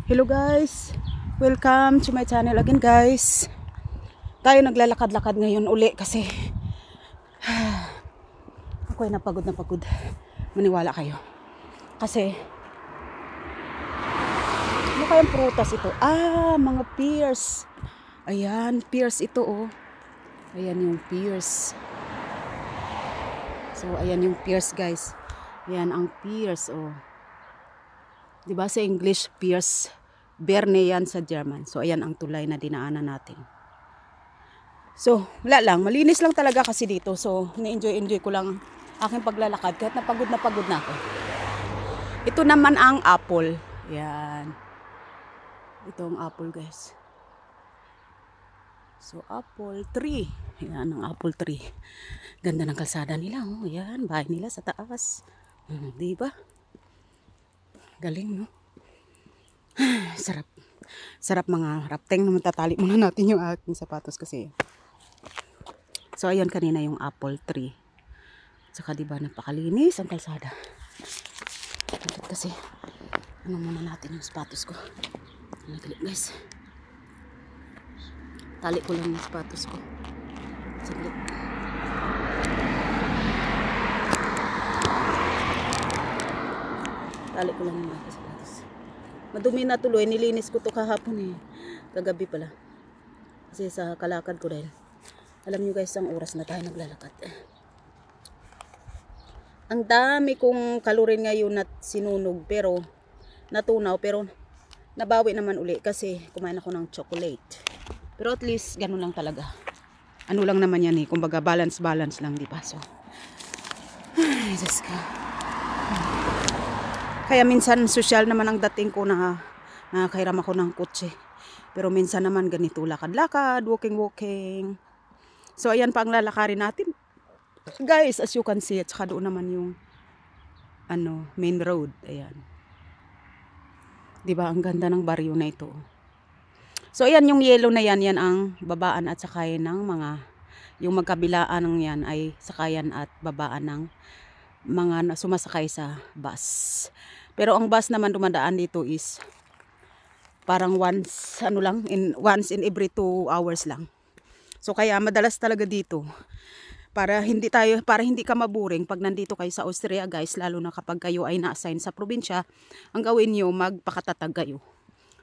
Hello guys, welcome to my channel again guys. Tayo naglalakad-lakad ngayon uli kasi ako ay napagod. Maniwala kayo. Kasi ano kayang prutas ito? Mga pears. Ayan, pears ito oh. Ayan yung pears. So ayan yung pears guys. Ayan ang pears oh. Diba sa English pears? Berne yan sa German. So, ayan ang tulay na dinaanan natin. So, wala lang. Malinis lang talaga kasi dito. So, ni-enjoy ko lang aking paglalakad. Kahit napagod na ako. Ito naman ang apple. Yan. Ito ang apple, guys. So, apple tree. Yan ang apple tree. Ganda ng kalsada nila. Oh. Yan, bahay nila sa taas. Diba? Galing, no? Sarap mga rapting. Matatali muna natin yung aking sapatos kasi. So ayun kanina yung apple tree. Saka diba napakalinis ang kalsada. Kasi ano muna natin yung sapatos ko. Nagalik guys. Tali ko lang yung sapatos ko. Saglit. Tali ko lang yung sapatos. Madumi na tuloy, nilinis ko to kahapon eh. Kagabi pala. Kasi sa kalakad ko dahil. Alam nyo guys, ang oras na tayo naglalakad. Ang dami kong kalorin ngayon na sinunog pero natunaw pero nabawi naman uli kasi kumain ako ng chocolate. Pero at least ganun lang talaga. Ano lang naman yan eh, kumbaga balance lang di ba? So, ay, Diyos ka. Kaya minsan social naman ang dating ko na nakakairam ako ng kotse. Pero minsan naman ganito lakad-lakad, walking. So ayan pa ang lalakarin natin. Guys, as you can see, at saka doon naman yung main road. Ayan. 'Di ba ang ganda ng baryo na ito. So ayan yung yellow na yan ang babaan at sakayan ng mga yung magkabilaan ng yan ay sakayan at babaan ng mga sumasakay sa bus. Pero ang bus naman dumadaan dito is parang once in every 2 hours lang. So kaya madalas talaga dito para hindi ka maburing pag nandito kayo sa Austria guys, lalo na kapag kayo ay na-assign sa probinsya, ang gawin niyo magpakatatag kayo.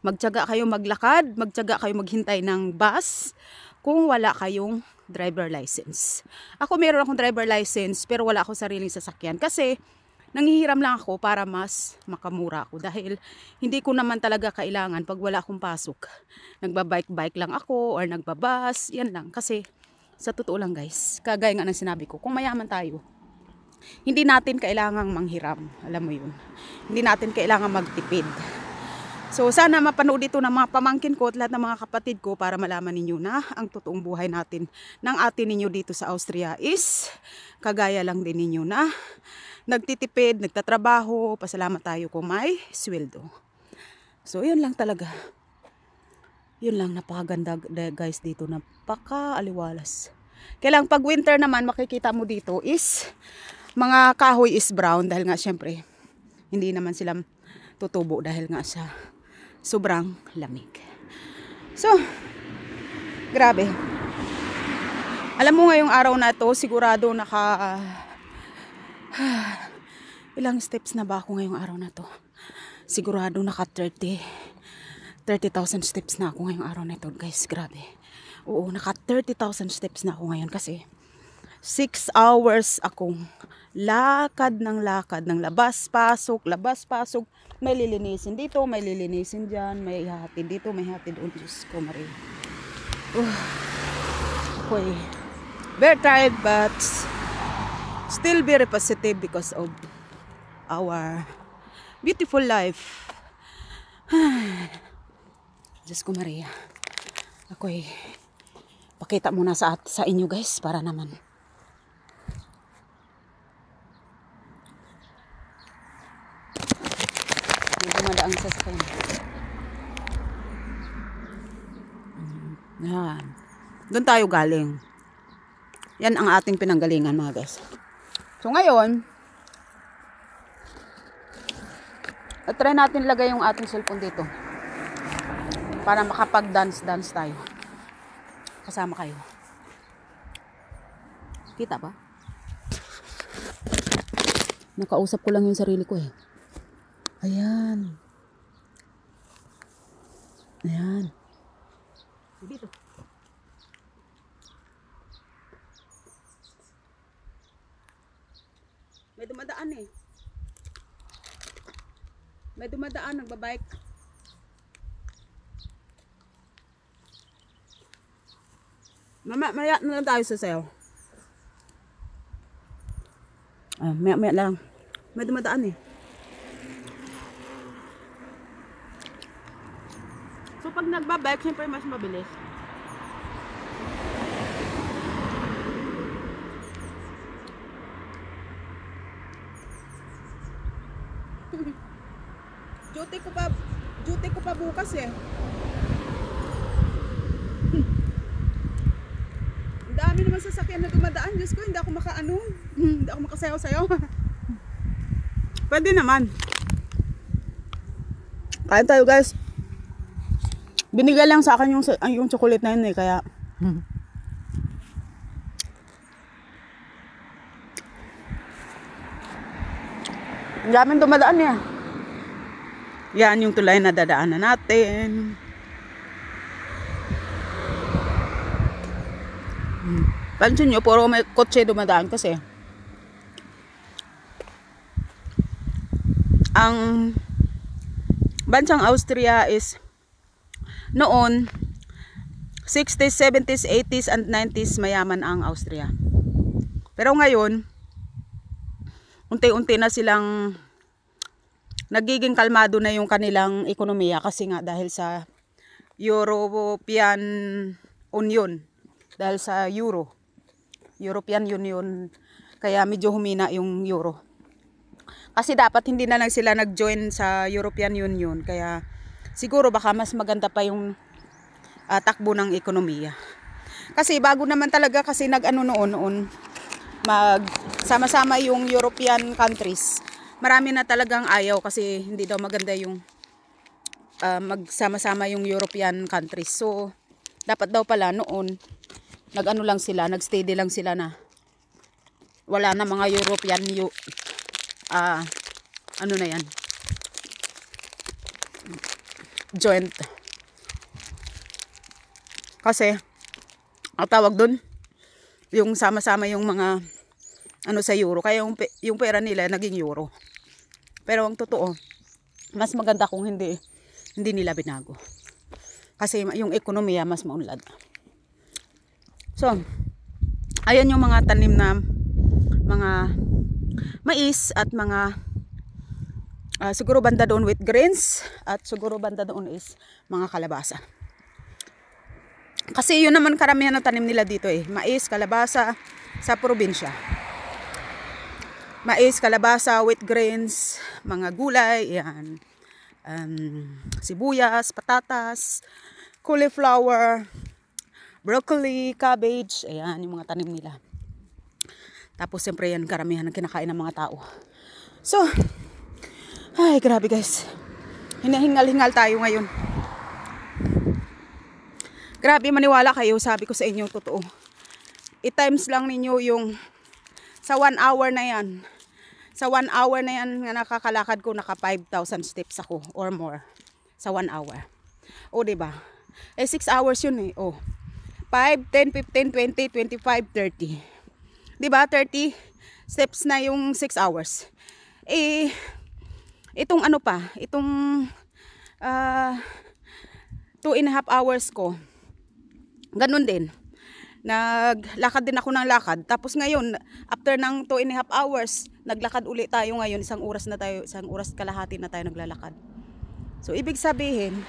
Magtiyaga kayo maglakad, magtiyaga kayo maghintay ng bus kung wala kayong driver license. Ako meron akong driver license pero wala akong sariling sasakyan kasi nanghihiram lang ako para mas makamura ako dahil hindi ko naman talaga kailangan pag wala akong pasok. Nagbabike lang ako or nagbabas, yan lang. Kasi sa totoo lang guys, kagaya nga ng sinabi ko, kung mayaman tayo, hindi natin kailangang manghiram. Alam mo yun. Hindi natin kailangang magtipid. So sana mapanood ito ng mga pamangkin ko at lahat ng mga kapatid ko para malaman ninyo na ang totoong buhay natin ng atin ninyo dito sa Austria is kagaya lang din ninyo na nagtitipid, nagtatrabaho, pasalamat tayo kung may sweldo. So yun lang talaga. Yun lang, napakaganda guys dito, napaka-aliwalas. Kaya lang pag winter naman makikita mo dito is mga kahoy is brown dahil nga syempre hindi naman sila tutubo dahil nga sa sobrang lamig. So, grabe. Alam mo ngayong araw na to, sigurado ilang steps na ba ako ngayong araw na to? Sigurado naka 30,000 steps na ako ngayong araw na to, guys. Grabe. Oo, naka 30,000 steps na ako ngayon kasi 6 hours akong lakad ng labas pasok, may lilinisin dito, may lilinisin dyan, may hatid dito, may hatid doon. Diyos ko, Maria. Okay. Very tired but still very positive because of our beautiful life. Diyos ko, Maria. Okay. Pakita muna sa inyo guys para naman dumadaang sasakyan. Yan. Doon tayo galing. Yan ang ating pinanggalingan mga guys. So ngayon, try natin lagay yung ating cellphone dito. Para makapag-dance tayo. Kasama kayo. Kita ba? Nakausap ko lang yung sarili ko eh. Ayan. Ayan. Dito. May dumadaan eh. May dumadaan, nagbabike. Maya na lang tayo sa sayo. Maya lang. May dumadaan eh. So pag nagbabike, syempre mas mabilis. Duty ko pa bukas eh. Ang dami naman sasakyan na dumadaan. Diyos ko, hindi ako makaano. Hindi ako makasayaw-sayaw. Pwede naman. Kain tayo guys. Binigay lang sa akin yung chocolate na yun eh. Kaya ang daming dumadaan eh. Yan yung tulay na dadaanan natin. Pansin nyo, puro may kotse dumadaan kasi ang bansang Austria is noon 60s, 70s, 80s and 90s mayaman ang Austria. Pero ngayon unti-unti na silang nagiging kalmado na yung kanilang ekonomiya kasi nga dahil sa European Union, dahil sa European Union, kaya medyo humina yung euro. Kasi dapat hindi na lang sila nag-join sa European Union, kaya siguro baka mas maganda pa yung takbo ng ekonomiya. Kasi bago naman talaga kasi nag-ano noon magsama-sama yung European countries. Marami na talagang ayaw kasi hindi daw maganda yung magsama-sama yung European countries. So, dapat daw pala noon, nag-ano lang sila, nag-steady lang sila na wala na mga European, ano na yan, joint. Kasi, ang tawag dun, yung sama-sama yung mga, ano sa euro, kaya yung pera nila naging euro. Pero ang totoo, mas maganda kung hindi nila binago. Kasi yung ekonomiya mas maunlad. So, ayan yung mga tanim na mga mais at mga siguro banda doon with grains at siguro banda doon is mga kalabasa. Kasi yun naman karamihan na tanim nila dito eh. Mais, kalabasa sa probinsya. Mais, kalabasa, wheat grains, mga gulay, yan. Sibuyas, patatas, cauliflower, broccoli, cabbage, ayan yung mga tanim nila. Tapos siyempre yan karamihan ng kinakain ng mga tao. So, ay grabe guys. Hinahingal-hingal tayo ngayon. Grabe, maniwala kayo, sabi ko sa inyo, totoo. I-times lang ninyo yung sa 1 hour na yan. Sa 1 hour na yan nga nakakalakad ko, naka 5,000 steps ako or more. Sa 1 hour. O diba? Eh 6 hours yun eh. O. 5, 10, 15, 20, 25, 30. Diba? 30 steps na yung 6 hours. Eh, itong ano pa, itong 2.5 hours ko, ganun din. Naglakad din ako ng lakad. Tapos ngayon, after ng 2.5 hours, naglakad ulit tayo ngayon. 1 oras na tayo, 1 oras kalahati na tayo naglalakad. So, ibig sabihin,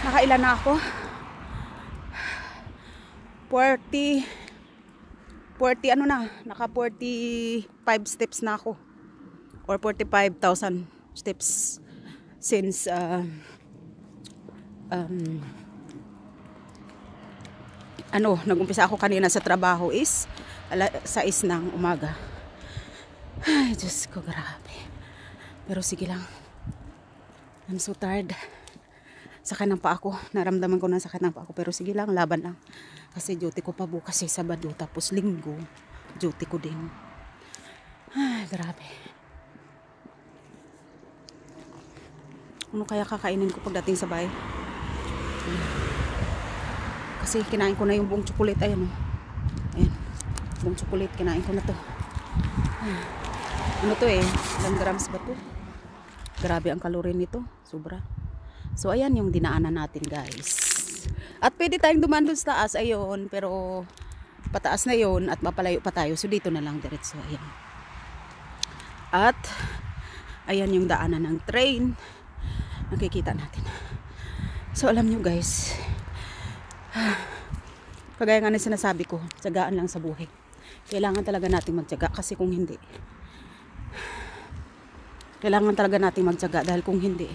nakailan na ako? 40 ano na, naka 45 steps na ako. Or 45,000 steps since nag-umpisa ako kanina sa trabaho is 6 ng umaga. Ay, Diyos ko, grabe. Pero sige lang. I'm so tired. sakit ng paa ko. Naramdaman ko na sakit ng paa ko. Pero sige lang, laban lang. Kasi duty ko pa bukas Sabado. Tapos Linggo, duty ko din. Ay, grabe. Ano kaya kakainin ko pagdating sa bahay? Kasi kinain ko na yung buong chocolate. Ayan o. Ayan. Buong chocolate, kinain ko na to. Ano to ilang grams ba to? Grabe ang calorie nito. Sobra. So ayan yung dinaanan natin guys. At pwede tayong dumaan dun sa taas. Ayun. Pero pataas na yun at mapalayo pa tayo. So dito na lang diretso. Ayan. At ayan yung daanan ng train. Nakikita natin. So alam nyo guys, kagaya nga na sinasabi ko, tiyagaan lang sa buhay. Kailangan talaga natin magtiyaga kasi kung hindi, kailangan talaga natin magtiyaga dahil kung hindi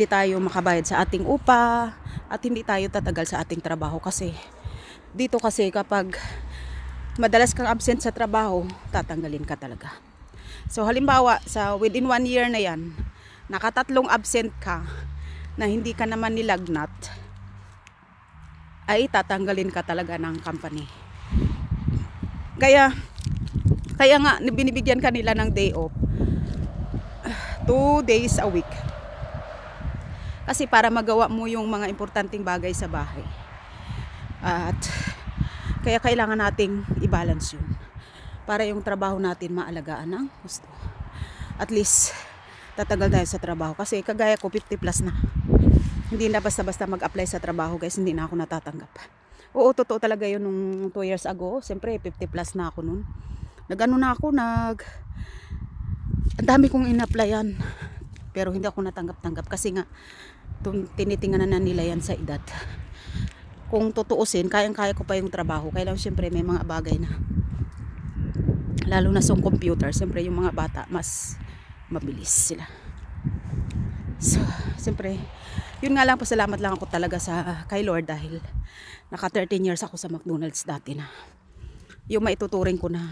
tayo makabayad sa ating upa at hindi tayo tatagal sa ating trabaho. Kasi dito kasi kapag madalas kang absent sa trabaho, tatanggalin ka talaga. So halimbawa sa within 1 year na yan, nakatatlong absent ka na hindi ka naman nilagnat, ay tatanggalin ka talaga ng company. Kaya nga binibigyan kanila ng day off 2 days a week. Kasi para magawa mo yung mga importanteng bagay sa bahay. At kaya kailangan nating i-balance yun. Para yung trabaho natin maalagaan ng gusto. At least tatagal tayo sa trabaho. Kasi kagaya ko 50 plus na. Hindi na basta-basta mag-apply sa trabaho guys. Hindi na ako natatanggap. Oo, totoo talaga yun nung 2 years ago. Siyempre 50 plus na ako nun. Nag-ano na ako, ang dami kong in-applyan. Pero hindi ako natanggap-tanggap. Kasi nga tinitingnan na nila yan sa edad. Kung tutuusin, kayang-kaya ko pa yung trabaho. Kaya lang siyempre may mga bagay na, lalo na sa computer, siyempre yung mga bata mas mabilis sila. So siyempre yun nga lang, pasalamat lang ako talaga kay Lord dahil naka 13 years ako sa McDonald's dati na yung maituturing ko na